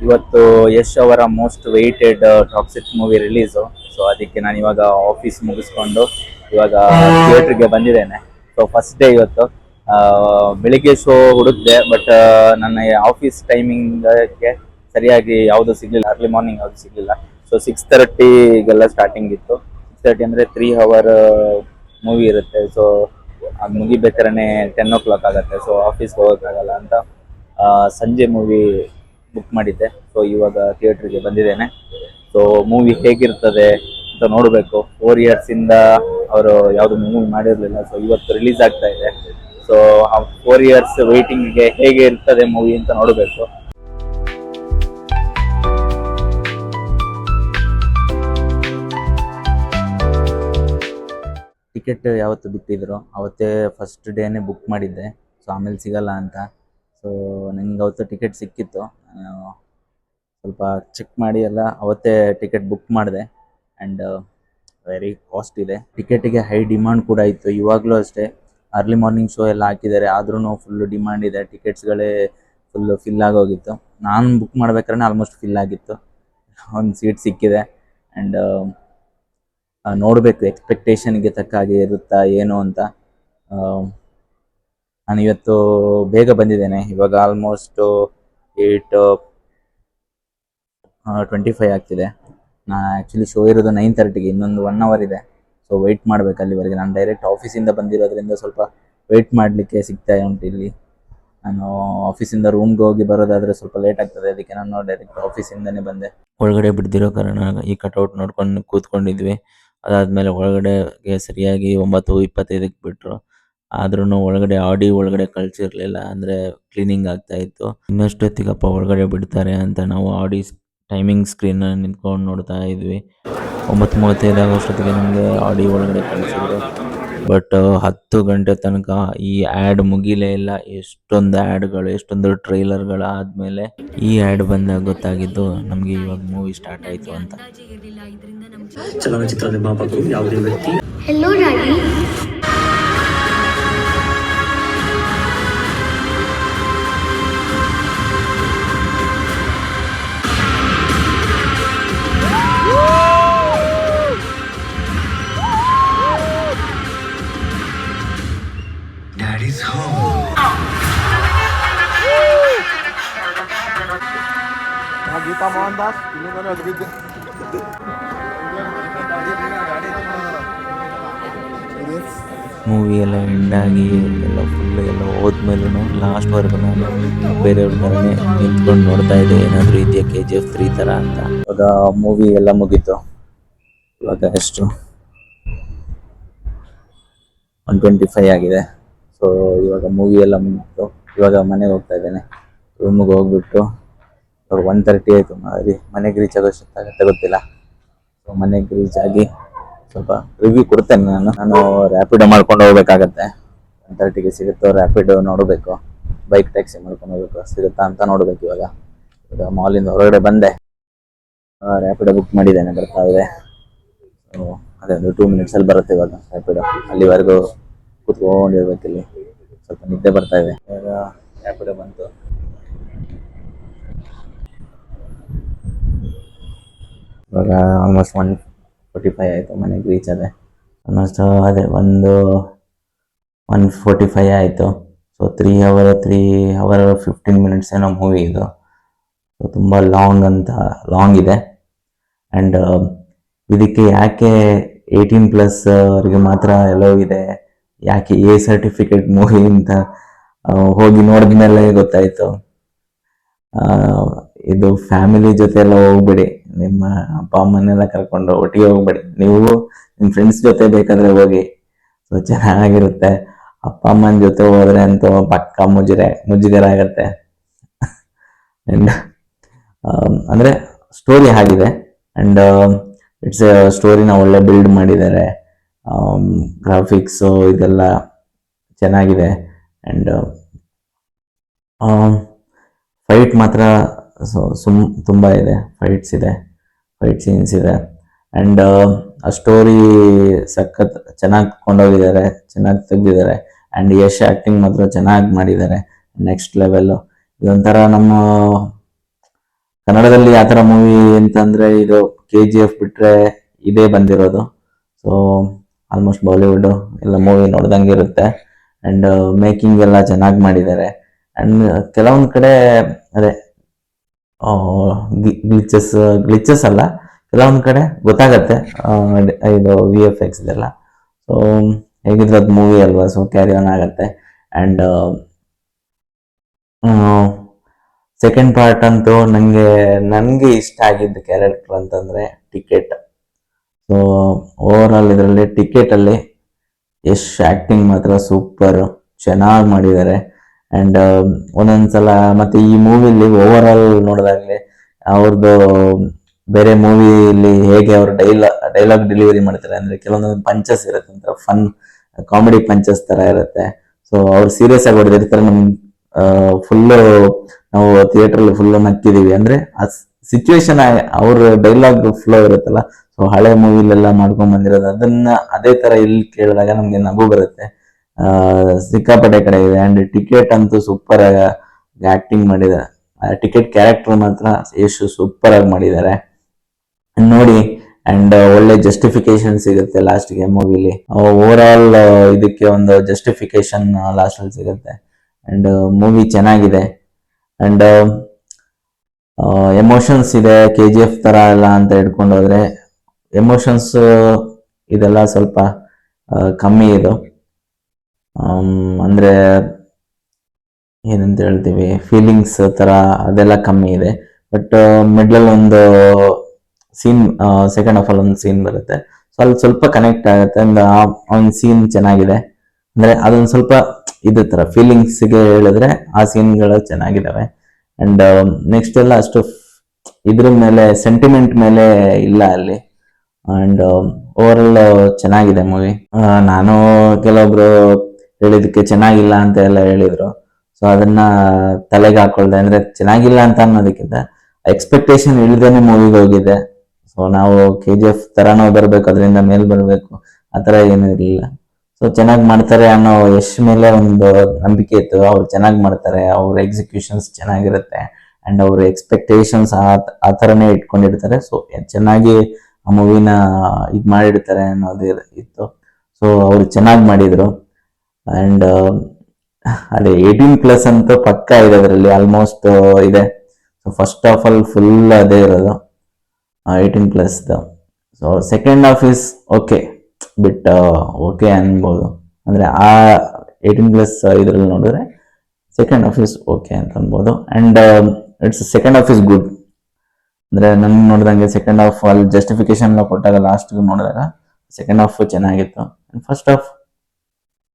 ಇವತ್ತು ಯಶ್ ಅವರ most waited Toxic movie release. So ಅದಕ್ಕೆ ನಾನು ಇವಾಗ ಆಫೀಸ್ ಮುಗಿಸ್ಕೊಂಡು ಇವಾಗ ಥಿಯೇಟ್ರಿಗೆ ಬಂದಿದ್ದೇನೆ. ಸೊ ಫಸ್ಟ್ ಡೇ ಇವತ್ತು. ಬೆಳಿಗ್ಗೆ ಶೋ ಹುಡುಕ್ದೆ, ಬಟ್ ನನ್ನ ಆಫೀಸ್ ಟೈಮಿಂಗ್ಗೆ ಸರಿಯಾಗಿ ಯಾವುದು ಸಿಗಲಿಲ್ಲ. ಅರ್ಲಿ ಮಾರ್ನಿಂಗ್ ಯಾವುದು ಸಿಗಲಿಲ್ಲ. ಸೊ 6:30ಗೆಲ್ಲ ಸ್ಟಾರ್ಟಿಂಗ್ ಇತ್ತು. 6:30 ಅಂದರೆ 3 hour ಮೂವಿ ಇರುತ್ತೆ. ಸೊ ಅದು ಮುಗಿಬೇಕಾದ್ರೆ 10 o'clock ಆಗುತ್ತೆ. ಸೊ ಆಫೀಸ್ಗೆ ಹೋಗೋಕ್ಕಾಗಲ್ಲ ಅಂತ ಸಂಜೆ ಮೂವಿ ಬುಕ್ ಮಾಡಿದ್ದೆ. ಸೊ ಇವಾಗ ಥಿಯೇಟ್ರಿಗೆ ಬಂದಿದ್ದೇನೆ. ಸೊ ಮೂವಿ ಹೇಗಿರ್ತದೆ ಅಂತ ನೋಡಬೇಕು. 4 years ಇಂದ ಅವರು ಯಾವುದು ಮೂವಿ ಮಾಡಿರಲಿಲ್ಲ. ಸೊ ಇವತ್ತು ರಿಲೀಸ್ ಆಗ್ತಾ ಇದೆ. ಸೊ ಆ 4 years ವೇಟಿಂಗ್ಗೆ ಹೇಗೆ ಇರ್ತದೆ ಮೂವಿ ಅಂತ ನೋಡಬೇಕು. ಟಿಕೆಟ್ ಯಾವತ್ತು ಬಿಟ್ಟಿದ್ರು ಅವತ್ತೇ ಫಸ್ಟ್ ಡೇನೇ ಬುಕ್ ಮಾಡಿದ್ದೆ. ಸೊ ಆಮೇಲೆ ಸಿಗಲ್ಲ ಅಂತ. ಸೊ ನಂಗೆ ಅವತ್ತು ಟಿಕೆಟ್ ಸಿಕ್ಕಿತ್ತು. ಸ್ವಲ್ಪ ಚೆಕ್ ಮಾಡಿ ಎಲ್ಲ ಅವತ್ತೇ ಟಿಕೆಟ್ ಬುಕ್ ಮಾಡಿದೆ. ಆ್ಯಂಡ್ ವೆರಿ ಕಾಸ್ಟ್ ಇದೆ. ಟಿಕೆಟಿಗೆ ಹೈ ಡಿಮಾಂಡ್ ಕೂಡ ಇತ್ತು. ಇವಾಗಲೂ ಅಷ್ಟೇ ಅರ್ಲಿ ಮಾರ್ನಿಂಗ್ ಶೋ ಎಲ್ಲ ಹಾಕಿದ್ದಾರೆ, ಆದ್ರೂ ಫುಲ್ಲು ಡಿಮಾಂಡ್ ಇದೆ. ಟಿಕೆಟ್ಸ್ಗಳೇ ಫುಲ್ಲು ಫಿಲ್ ಆಗೋಗಿತ್ತು. ನಾನು ಬುಕ್ ಮಾಡ್ಬೇಕಾದ್ರೆ ಆಲ್ಮೋಸ್ಟ್ ಫಿಲ್ ಆಗಿತ್ತು. ಒಂದು ಸೀಟ್ ಸಿಕ್ಕಿದೆ. ಆ್ಯಂಡ್ ನೋಡಬೇಕು ಎಕ್ಸ್ಪೆಕ್ಟೇಷನ್ಗೆ ತಕ್ಕ ಹಾಗೆ ಇರುತ್ತಾ ಏನು ಅಂತ. ನಾನು ಇವತ್ತು ಬೇಗ ಬಂದಿದ್ದೇನೆ. ಇವಾಗ ಆಲ್ಮೋಸ್ಟ್ 8:25 ಆಗ್ತಿದೆ. ನಾನು ಆ್ಯಕ್ಚುಲಿ ಶೋ ಇರೋದು 9:30ಗೆ, ಇನ್ನೊಂದು 1 hour ಇದೆ. ಸೊ ವೆಯ್ಟ್ ಮಾಡಬೇಕು ಅಲ್ಲಿವರೆಗೆ. ನಾನು ಡೈರೆಕ್ಟ್ ಆಫೀಸಿಂದ ಬಂದಿರೋದ್ರಿಂದ ಸ್ವಲ್ಪ ವೆಯ್ಟ್ ಮಾಡಲಿಕ್ಕೆ ಸಿಗ್ತಾ ಉಂಟು ಇಲ್ಲಿ. ನಾನು ಆಫೀಸಿಂದ ರೂಮ್ಗೆ ಹೋಗಿ ಬರೋದಾದರೆ ಸ್ವಲ್ಪ ಲೇಟ್ ಆಗ್ತದೆ. ಅದಕ್ಕೆ ನಾನು ಡೈರೆಕ್ಟ್ ಆಫೀಸಿಂದನೇ ಬಂದೆ. ಒಳಗಡೆ ಬಿಡ್ದಿರೋ ಕಾರಣ ಈ ಕಟೌಟ್ ನೋಡ್ಕೊಂಡು ಕೂತ್ಕೊಂಡಿದ್ವಿ. ಅದಾದಮೇಲೆ ಒಳಗಡೆಗೆ ಸರಿಯಾಗಿ 9:25ಕ್ಕೆ ಬಿಟ್ಟರು. ಆದ್ರೂ ಒಳಗಡೆ ಒಳಗಡೆ ಕಳಿಸಿರಲಿಲ್ಲ, ಅಂದರೆ ಕ್ಲೀನಿಂಗ್ ಆಗ್ತಾ ಇತ್ತು. ಇನ್ನಷ್ಟೊತ್ತಿಗಪ್ಪ ಒಳಗಡೆ ಬಿಡ್ತಾರೆ ಅಂತ ನಾವು ಟೈಮಿಂಗ್ ಸ್ಕ್ರೀನ್ ನಿಂತ್ಕೊಂಡು ನೋಡ್ತಾ ಇದ್ವಿ. 9:35 ಆಗೋಷ್ಟೊತ್ತಿಗೆ ನಮಗೆ ಒಳಗಡೆ ಕಳಿಸಿದ್ರು. ಬಟ್ 10 ಗಂಟೆ ತನಕ ಈ ಆ್ಯಡ್ ಮುಗಿಲೇ ಇಲ್ಲ. ಎಷ್ಟೊಂದು ಆ್ಯಡ್ಗಳು, ಎಷ್ಟೊಂದು ಟ್ರೈಲರ್ಗಳು ಆದಮೇಲೆ ಈ ಆ್ಯಡ್ ಬಂದಾಗ ಗೊತ್ತಾಗಿದ್ದು ನಮಗೆ ಇವಾಗ ಮೂವಿ ಸ್ಟಾರ್ಟ್ ಆಯಿತು ಅಂತ. ಚಲನಚಿತ್ರ ನಿರ್ಮಾಪಕರು ಯಾವುದೇ ವ್ಯಕ್ತಿ hello daddy. Daddy's home. Geetha Mohan Das ಇಲ್ಲಿಂದಲೇ ಅದ್ಬಿದ್ದೆ. ಮೂವಿ ಎಲ್ಲ ಎಂಡಾಗಿ ಎಲ್ಲ ಫುಲ್ ಎಲ್ಲ ಹೋದ್ಮೇಲೂ ಲಾಸ್ಟ್ವರೆಗೂ ನಾನು ಬೇರೆಯವ್ರ ಥರನೇ ನಿಂತ್ಕೊಂಡು ನೋಡ್ತಾ ಇದ್ದೆ, ಏನಾದರೂ ಇದೆಯಾ KGF 3 ಥರ ಅಂತ. ಇವಾಗ ಮೂವಿ ಎಲ್ಲ ಮುಗೀತು. ಇವಾಗ ಎಷ್ಟು 1:25 ಆಗಿದೆ. ಸೊ ಇವಾಗ ಮೂವಿ ಎಲ್ಲ ಮುಗಿತು. ಇವಾಗ ಮನೆಗೆ ಹೋಗ್ತಾ ಇದ್ದೇನೆ. ರೂಮಿಗೆ ಹೋಗ್ಬಿಟ್ಟು ಇವಾಗ 1:30 ಆಯಿತು. ಮನೆಗೆ ರೀಚ್ ಆಗೋಷ್ಟಾಗುತ್ತೆ ಗೊತ್ತಿಲ್ಲ. ಸೊ ಮನೆಗೆ ರೀಚ್ ಆಗಿ ಸ್ವಲ್ಪ ರಿವ್ಯೂ ಕೊಡ್ತೇನೆ. ನಾನು ರ್ಯಾಪಿಡೋ ಮಾಡ್ಕೊಂಡು ಹೋಗ್ಬೇಕಾಗತ್ತೆ. 1:30ಗೆ ಸಿಗುತ್ತೋ ರ್ಯಾಪಿಡೋ ನೋಡಬೇಕು. ಬೈಕ್ ಟ್ಯಾಕ್ಸಿ ಮಾಡ್ಕೊಂಡು ಹೋಗ್ಬೇಕು, ಸಿಗುತ್ತಾ ಅಂತ ನೋಡಬೇಕು. ಇವಾಗ ಮಾಲಿಂದ ಹೊರಗಡೆ ಬಂದೆ. ರ್ಯಾಪಿಡೋ ಬುಕ್ ಮಾಡಿದ್ದೇನೆ, ಬರ್ತಾ ಇದೆ. ಸೊ ಅದೇ ಒಂದು 2 minutesಲ್ಲಿ ಬರುತ್ತೆ ಇವಾಗ ರ್ಯಾಪಿಡೋ. ಅಲ್ಲಿವರೆಗೂ ಕೂತ್ಕೊಂಡಿರ್ಬೇಕಿಲ್ಲಿ. ಸ್ವಲ್ಪ ನಿದ್ದೆ ಬರ್ತಾ ಇದೆ. ಇವಾಗ ರ್ಯಾಪಿಡೋ ಬಂತು. ಇವಾಗ ಆಲ್ಮೋಸ್ಟ್ 1:45 ಆಯಿತು. ಮನೆಗೆ ರೀಚ್ ಆದೆ. ಆಲ್ಮೋಸ್ಟ್ ಅದೇ 1:45 ಆಯಿತು. ಸೊ 3 hour 15 minutes ಏನೋ ಮೂವಿ ಇದು. ಸೊ ತುಂಬ ಲಾಂಗ್ ಇದೆ. ಆ್ಯಂಡ್ ಇದಕ್ಕೆ ಯಾಕೆ 18+ ಅವರಿಗೆ ಮಾತ್ರ ಎಲ್ಲೋ ಇದೆ, ಯಾಕೆ A ಸರ್ಟಿಫಿಕೇಟ್ ಮೂವಿ ಅಂತ ಹೋಗಿ ನೋಡಿದ ಮೇಲೆ ಗೊತ್ತಾಯಿತು. ಇದು ಫ್ಯಾಮಿಲಿ ಜೊತೆ ಎಲ್ಲ ಹೋಗ್ಬೇಡಿ, ನಿಮ್ಮ ಅಪ್ಪ ಅಮ್ಮನ್ನೆಲ್ಲ ಕರ್ಕೊಂಡು ಒಟ್ಟಿಗೆ ಹೋಗ್ಬೇಡಿ. ನೀವು ನಿಮ್ಮ ಫ್ರೆಂಡ್ಸ್ ಜೊತೆ ಬೇಕಾದರೆ ಹೋಗಿ. ಸೊ ಚೆನ್ನಾಗಿರುತ್ತೆ. ಅಪ್ಪ ಅಮ್ಮನ ಜೊತೆ ಹೋದರೆ ಅಂತೂ ಪಕ್ಕ ಮುಜುಗರ ಆಗುತ್ತೆ. ಆ್ಯಂಡ್ ಅಂದರೆ ಸ್ಟೋರಿ ಆಗಿದೆ. ಆ್ಯಂಡ್ ಇಟ್ಸ್ ಸ್ಟೋರಿನ ಒಳ್ಳೆ ಬಿಲ್ಡ್ ಮಾಡಿದ್ದಾರೆ. ಗ್ರಾಫಿಕ್ಸು ಇದೆಲ್ಲ ಚೆನ್ನಾಗಿದೆ. ಆ್ಯಂಡ್ ಫೈಟ್ ಮಾತ್ರ ತುಂಬ ಇದೆ. ಫೈಟ್ ಸೀನ್ಸ್ ಇದೆ. ಆ್ಯಂಡ್ ಆ ಸ್ಟೋರಿ ಸಖತ್ ಚೆನ್ನಾಗಿ ಕೊಂಡೋಗಿದ್ದಾರೆ, ಚೆನ್ನಾಗಿ ತೆಗೆದಿದ್ದಾರೆ. ಆ್ಯಂಡ್ ಯಶ್ ಆ್ಯಕ್ಟಿಂಗ್ ಮಾತ್ರ ಚೆನ್ನಾಗಿ ಮಾಡಿದ್ದಾರೆ, ನೆಕ್ಸ್ಟ್ ಲೆವೆಲ್ಲು. ಇದೊಂಥರ ನಮ್ಮ ಕನ್ನಡದಲ್ಲಿ ಆ ಥರ ಮೂವಿ ಅಂತಂದರೆ ಇದು KGF ಬಿಟ್ಟರೆ ಇದೇ ಬಂದಿರೋದು. ಸೊ ಆಲ್ಮೋಸ್ಟ್ ಬಾಲಿವುಡ್ ಎಲ್ಲ ಮೂವಿ ನೋಡ್ದಂಗೆ ಇರುತ್ತೆ. ಆ್ಯಂಡ್ ಮೇಕಿಂಗ್ ಎಲ್ಲ ಚೆನ್ನಾಗಿ ಮಾಡಿದ್ದಾರೆ. ಆ್ಯಂಡ್ ಕೆಲವೊಂದು ಕಡೆ ಅದೇ ಗ್ಲಿಚಸ್ ಅಲ್ಲ, ಕೆಲವೊಂದು ಕಡೆ ಗೊತ್ತಾಗತ್ತೆ ಇದು VFX ಇದೆಲ್ಲ. ಸೊ ಹೇಗಿದ್ರೆ ಅದು ಮೂವಿ ಅಲ್ವಾ, ಸೊ ಕ್ಯಾರಿ ಆನ್ ಆಗತ್ತೆ. ಆ್ಯಂಡ್ ಸೆಕೆಂಡ್ ಪಾರ್ಟ್ ಅಂತೂ ನನಗೆ ಇಷ್ಟ ಆಗಿದ್ದ ಕ್ಯಾರೆಕ್ಟರ್ ಅಂತಂದರೆ ಟಿಕೆಟ್. ಸೊ ಓವರ್ ಆಲ್ ಇದರಲ್ಲಿ ಟಿಕೆಟಲ್ಲಿ ಯಶ್ ಆ್ಯಕ್ಟಿಂಗ್ ಮಾತ್ರ ಸೂಪರ್, ಚೆನ್ನಾಗಿ ಮಾಡಿದ್ದಾರೆ. ಆ್ಯಂಡ್ ಒಂದೊಂದ್ಸಲ ಮತ್ತು ಈ ಮೂವಿಲಿ ಓವರ್ ಆಲ್ ನೋಡಿದಾಗಲೇ ಅವ್ರದ್ದು ಬೇರೆ ಮೂವಿಲಿ ಹೇಗೆ ಅವರು ಡೈಲಾಗ್ ಡೆಲಿವರಿ ಮಾಡ್ತಾರೆ ಅಂದರೆ ಕೆಲವೊಂದೊಂದು ಪಂಚಸ್ ಇರುತ್ತೆ, ಒಂಥರ ಫನ್ ಕಾಮಿಡಿ ಪಂಚಸ್ ಥರ ಇರುತ್ತೆ. ಸೊ ಅವ್ರು ಸೀರಿಯಸ್ ಆಗಿ ಹೊಡೆದಿರ್ತಾರೆ, ನಮ್ಗೆ ಫುಲ್ಲು ನಾವು ಥಿಯೇಟ್ರಲ್ಲಿ ಫುಲ್ಲು ನಗ್ತಿದ್ದೀವಿ. ಅಂದರೆ ಆ ಸಿಚುವೇಶನ್ ಅವ್ರ ಡೈಲಾಗ್ ಫ್ಲೋ ಇರುತ್ತಲ್ಲ, ಸೊ ಹಳೆ ಮೂವಿಲೆಲ್ಲ ಮಾಡ್ಕೊಂಡ್ ಬಂದಿರೋದು ಅದನ್ನ ಅದೇ ಥರ ಇಲ್ಲಿ ಕೇಳಿದಾಗ ನಮಗೆ ನಗು ಬರುತ್ತೆ. ಸಿಕ್ಕಾಪಟ್ಟೆ ಕಡೆ ಇದೆ. ಆ್ಯಂಡ್ ಟಿಕೆಟ್ ಅಂತೂ ಸೂಪರ್ ಆಗಿ ಆ್ಯಕ್ಟಿಂಗ್ ಮಾಡಿದ್ದಾರೆ. ಟಿಕೆಟ್ ಕ್ಯಾರೆಕ್ಟರ್ ಮಾತ್ರ ಯಶ್ ಸೂಪರ್ ಆಗಿ ಮಾಡಿದ್ದಾರೆ ನೋಡಿ. ಆ್ಯಂಡ್ ಒಳ್ಳೆ ಜಸ್ಟಿಫಿಕೇಶನ್ ಸಿಗುತ್ತೆ ಲಾಸ್ಟ್ಗೆ ಮೂವಿಲಿ. ಓವರ್ ಆಲ್ ಇದಕ್ಕೆ ಒಂದು ಜಸ್ಟಿಫಿಕೇಶನ್ ಲಾಸ್ಟಲ್ಲಿ ಸಿಗುತ್ತೆ. ಆ್ಯಂಡ್ ಮೂವಿ ಚೆನ್ನಾಗಿದೆ. ಆ್ಯಂಡ್ ಎಮೋಷನ್ಸ್ ಇದೆ, KGF ಥರ ಎಲ್ಲ ಅಂತ ಹಿಡ್ಕೊಂಡು ಹೋದ್ರೆ ಎಮೋಷನ್ಸ್ ಇದೆಲ್ಲ ಸ್ವಲ್ಪ ಕಮ್ಮಿ ಇದು. ಅಂದರೆ ಏನಂತ ಹೇಳ್ತೀವಿ, ಫೀಲಿಂಗ್ಸ್ ಥರ ಅದೆಲ್ಲ ಕಮ್ಮಿ ಇದೆ. ಬಟ್ ಮಿಡ್ಲಲ್ಲಿ ಒಂದು ಸೀನ್, ಸೆಕೆಂಡ್ ಹಾಫಲ್ಲಿ ಒಂದು ಸೀನ್ ಬರುತ್ತೆ, ಸೊ ಅಲ್ಲಿ ಸ್ವಲ್ಪ ಕನೆಕ್ಟ್ ಆಗುತ್ತೆ. ಒಂದು ಒಂದು ಸೀನ್ ಚೆನ್ನಾಗಿದೆ. ಅಂದರೆ ಅದೊಂದು ಸ್ವಲ್ಪ ಇದು ಥರ ಫೀಲಿಂಗ್ಸ್ಗೆ ಹೇಳಿದ್ರೆ ಆ ಸೀನ್ಗಳು ಚೆನ್ನಾಗಿದ್ದಾವೆ. ಆ್ಯಂಡ್ ನೆಕ್ಸ್ಟ್ ಎಲ್ಲ ಅಷ್ಟು ಇದ್ರ ಮೇಲೆ ಸೆಂಟಿಮೆಂಟ್ ಮೇಲೆ ಇಲ್ಲ ಅಲ್ಲಿ. ಆ್ಯಂಡ್ ಓವರ್ ಆಲ್ ಚೆನ್ನಾಗಿದೆ ಮೂವಿ. ನಾನು ಕೆಲವೊಬ್ರು ಹೇಳಿದಕ್ಕೆ ಚೆನ್ನಾಗಿಲ್ಲ ಅಂತ ಎಲ್ಲ ಹೇಳಿದರು. ಸೊ ಅದನ್ನ ತಲೆಗೆ ಹಾಕೊಳ್ದೆ, ಅಂದರೆ ಚೆನ್ನಾಗಿಲ್ಲ ಅಂತ ಅನ್ನೋದಕ್ಕಿಂತ ಎಕ್ಸ್ಪೆಕ್ಟೇಷನ್ ಇಳ್ದೇನೆ ಮೂವಿಗೆ ಹೋಗಿದೆ. ಸೊ ನಾವು KGF ಥರನೋ ಬರಬೇಕು, ಅದರಿಂದ ಮೇಲೆ ಬರಬೇಕು, ಆ ಥರ ಏನೂ ಇರಲಿಲ್ಲ. ಸೊ ಚೆನ್ನಾಗಿ ಮಾಡ್ತಾರೆ ಅನ್ನೋ ಯಶ್ ಮೇಲೆ ಒಂದು ನಂಬಿಕೆ ಇತ್ತು. ಅವ್ರು ಚೆನ್ನಾಗಿ ಮಾಡ್ತಾರೆ, ಅವ್ರ ಎಕ್ಸಿಕ್ಯೂಷನ್ಸ್ ಚೆನ್ನಾಗಿರುತ್ತೆ. ಆ್ಯಂಡ್ ಅವ್ರ ಎಕ್ಸ್ಪೆಕ್ಟೇಷನ್ಸ್ ಆ ಥರನೇ ಇಟ್ಕೊಂಡಿರ್ತಾರೆ. ಸೊ ಚೆನ್ನಾಗಿ ಆ ಮೂವಿನ ಇದು ಮಾಡಿರ್ತಾರೆ ಅನ್ನೋದು ಇತ್ತು. ಸೊ ಅವ್ರು ಚೆನ್ನಾಗಿ ಮಾಡಿದರು. ಆ್ಯಂಡ್ ಅದೇ 18+ ಅಂತೂ ಪಕ್ಕ ಇದೆ ಅದರಲ್ಲಿ, ಆಲ್ಮೋಸ್ಟ್ ಇದೆ. So first of all full ಅದೇ ಇರೋದು 18+. So second half is okay, bit okay ಅನ್ಬೋದು. ಅಂದರೆ ಆ 18+ ಇದರಲ್ಲಿ ನೋಡಿದ್ರೆ ಸೆಕೆಂಡ್ ಹಾಫ್ ಇಸ್ ಓಕೆ ಅಂತ ಅನ್ಬೋದು. And second half is good. ಅಂದರೆ ನನ್ಗೆ ನೋಡಿದಂಗೆ ಸೆಕೆಂಡ್ ಹಾಫ್ ಅಲ್ಲಿ ಜಸ್ಟಿಫಿಕೇಶನ್ ಎಲ್ಲ ಕೊಟ್ಟಾಗ ಲಾಸ್ಟ್ಗೆ ನೋಡಿದಾಗ ಸೆಕೆಂಡ್ ಹಾಫ್ ಚೆನ್ನಾಗಿತ್ತು. First half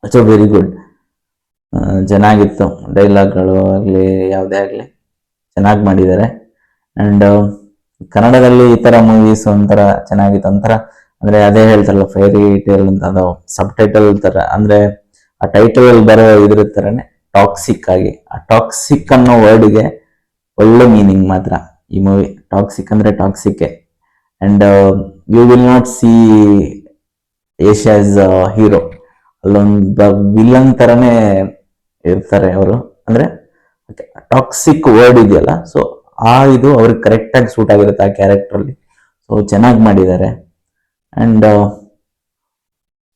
it's very good, ಚೆನ್ನಾಗಿತ್ತು. ಡೈಲಾಗ್ಗಳು ಆಗಲಿ ಯಾವುದೇ ಆಗಲಿ ಚೆನ್ನಾಗಿ ಮಾಡಿದ್ದಾರೆ. ಆ್ಯಂಡ್ ಕನ್ನಡದಲ್ಲಿ ಈ ಥರ ಮೂವೀಸ್ ಒಂಥರ ಚೆನ್ನಾಗಿತ್ತು. ಒಂಥರ ಅಂದರೆ ಅದೇ ಹೇಳ್ತಾರಲ್ಲ ಫೈರಿ ಟೇಲ್ ಅಂತ, ಅದು ಸಬ್ ಟೈಟಲ್ ಥರ, ಅಂದರೆ ಆ ಟೈಟಲ್ ಬರೋ ಇದ್ರ ಥರನೇ ಟಾಕ್ಸಿಕ್ ಆಗಿ. ಆ ಟಾಕ್ಸಿಕ್ ಅನ್ನೋ ವರ್ಡ್ಗೆ ಒಳ್ಳೆ ಮೀನಿಂಗ್ ಮಾತ್ರ ಈ ಮೂವಿ. ಟಾಕ್ಸಿಕ್ ಅಂದರೆ ಟಾಕ್ಸಿಕ್ಕೆ. And you will not see Yash as hero, ಅಲ್ಲೊಂದು ವಿಲನ್ ಥರನೇ ಇರ್ತಾರೆ ಅವರು. ಅಂದರೆ ಟಾಕ್ಸಿಕ್ ವರ್ಡ್ ಇದೆಯಲ್ಲ, ಸೊ ಇದು ಅವ್ರಿಗೆ ಕರೆಕ್ಟಾಗಿ ಸೂಟ್ ಆಗಿರುತ್ತೆ ಆ ಕ್ಯಾರೆಕ್ಟ್ರಲ್ಲಿ. ಸೊ ಚೆನ್ನಾಗಿ ಮಾಡಿದ್ದಾರೆ. ಆ್ಯಂಡ್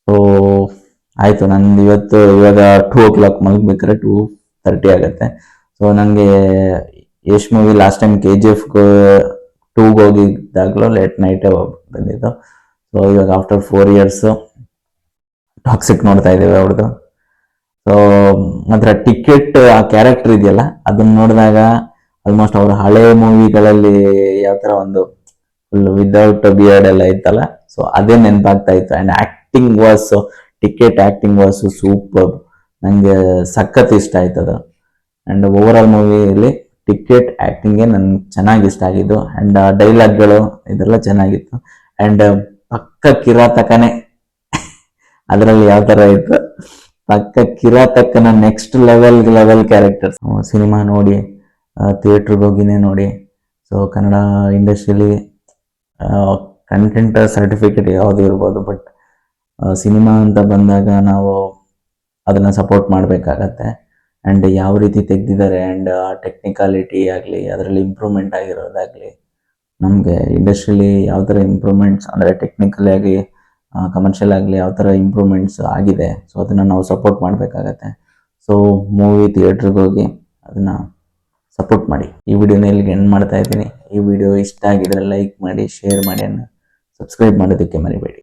ಸೊ ಆಯಿತು, ನಂದು ಇವಾಗ 2 o'clock ಮಲಗಬೇಕಾದ್ರೆ 2:30 ಆಗುತ್ತೆ. ಸೊ ನನಗೆ Yash movie last time KGF 2 ಹೋಗಿದ್ದಾಗಲೂ ಲೇಟ್ ನೈಟೇ ಬಂದಿದ್ದು. ಸೊ ಇವಾಗ ಆಫ್ಟರ್ 4 years ಟಾಕ್ಸಿಕ್ ನೋಡ್ತಾ ಇದ್ದೇವೆ ಅವ್ರದ್ದು. ಸೊ ಮಾತ್ರ ಟಿಕೆಟ್ ಆ ಕ್ಯಾರೆಕ್ಟರ್ ಇದೆಯಲ್ಲ, ಅದನ್ನ ನೋಡಿದಾಗ ಆಲ್ಮೋಸ್ಟ್ ಅವ್ರ ಹಳೆ ಮೂವಿಗಳಲ್ಲಿ ಯಾವ ಥರ ಒಂದು ಫುಲ್ ವಿದೌಟ್ ಬಿಯರ್ಡ್ ಎಲ್ಲ ಇತ್ತಲ್ಲ, ಸೊ ಅದೇ ನೆನಪಾಗ್ತಾ ಇತ್ತು. And ticket acting was super, ನನಗೆ ಸಖತ್ ಇಷ್ಟ ಆಯ್ತದು. ಆ್ಯಂಡ್ ಓವರ್ ಆಲ್ ಮೂವಿಯಲ್ಲಿ ಟಿಕೆಟ್ ಆ್ಯಕ್ಟಿಂಗೇ ನನ್ಗೆ ಚೆನ್ನಾಗಿ ಇಷ್ಟ ಆಗಿದ್ದು. ಆ್ಯಂಡ್ ಡೈಲಾಗ್ಗಳು ಇದೆಲ್ಲ ಚೆನ್ನಾಗಿತ್ತು. ಆ್ಯಂಡ್ ಪಕ್ಕ ಕಿರಾತಕನೇ ಅದರಲ್ಲಿ ಯಾವ ಥರ ಇತ್ತು, ಪಕ್ಕ ಕಿರಾತಕನ ನೆಕ್ಸ್ಟ್ ಲೆವೆಲ್ ಕ್ಯಾರೆಕ್ಟರ್ಸ್. ಸಿನಿಮಾ ನೋಡಿ, ಥಿಯೇಟ್ರಿಗೆ ಹೋಗಿನೇ ನೋಡಿ. ಸೊ ಕನ್ನಡ ಇಂಡಸ್ಟ್ರಿಯಲ್ಲಿ ಕಂಟೆಂಟ್ ಸರ್ಟಿಫಿಕೇಟ್ ಯಾವುದು ಇರ್ಬೋದು, ಬಟ್ ಸಿನಿಮಾ ಅಂತ ಬಂದಾಗ ನಾವು ಅದನ್ನು ಸಪೋರ್ಟ್ ಮಾಡಬೇಕಾಗತ್ತೆ. ಆ್ಯಂಡ್ ಯಾವ ರೀತಿ ತೆಗೆದಿದ್ದಾರೆ ಆ್ಯಂಡ್ ಟೆಕ್ನಿಕಾಲಿಟಿ ಆಗಲಿ ಅದರಲ್ಲಿ ಇಂಪ್ರೂವ್ಮೆಂಟ್ ಆಗಿರೋದಾಗಲಿ ನಮಗೆ ಇಂಡಸ್ಟ್ರಿಯಲ್ಲಿ ಯಾವ ಥರ ಇಂಪ್ರೂವ್ಮೆಂಟ್ಸ್ ಅಂದರೆ ಟೆಕ್ನಿಕಲಿ ಆಗಿ ಕಮರ್ಷಿಯಲ್ ಆಗಲಿ ಯಾವ ಥರ ಇಂಪ್ರೂವ್ಮೆಂಟ್ಸ್ ಆಗಿದೆ. ಸೊ ಅದನ್ನು ನಾವು ಸಪೋರ್ಟ್ ಮಾಡಬೇಕಾಗತ್ತೆ. ಸೊ ಮೂವಿ ಥಿಯೇಟ್ರಿಗೆ ಹೋಗಿ ಅದನ್ನು ಸಪೋರ್ಟ್ ಮಾಡಿ. ಈ ವಿಡಿಯೋನ ಇಲ್ಲಿಗೆ ಎಂಡ್ ಮಾಡ್ತಾ ಇದ್ದೀನಿ. ಈ ವಿಡಿಯೋ ಇಷ್ಟ ಆಗಿದ್ರೆ ಲೈಕ್ ಮಾಡಿ, ಶೇರ್ ಮಾಡಿ, ಸಬ್ಸ್ಕ್ರೈಬ್ ಮಾಡೋದಕ್ಕೆ ಮರಿಬೇಡಿ.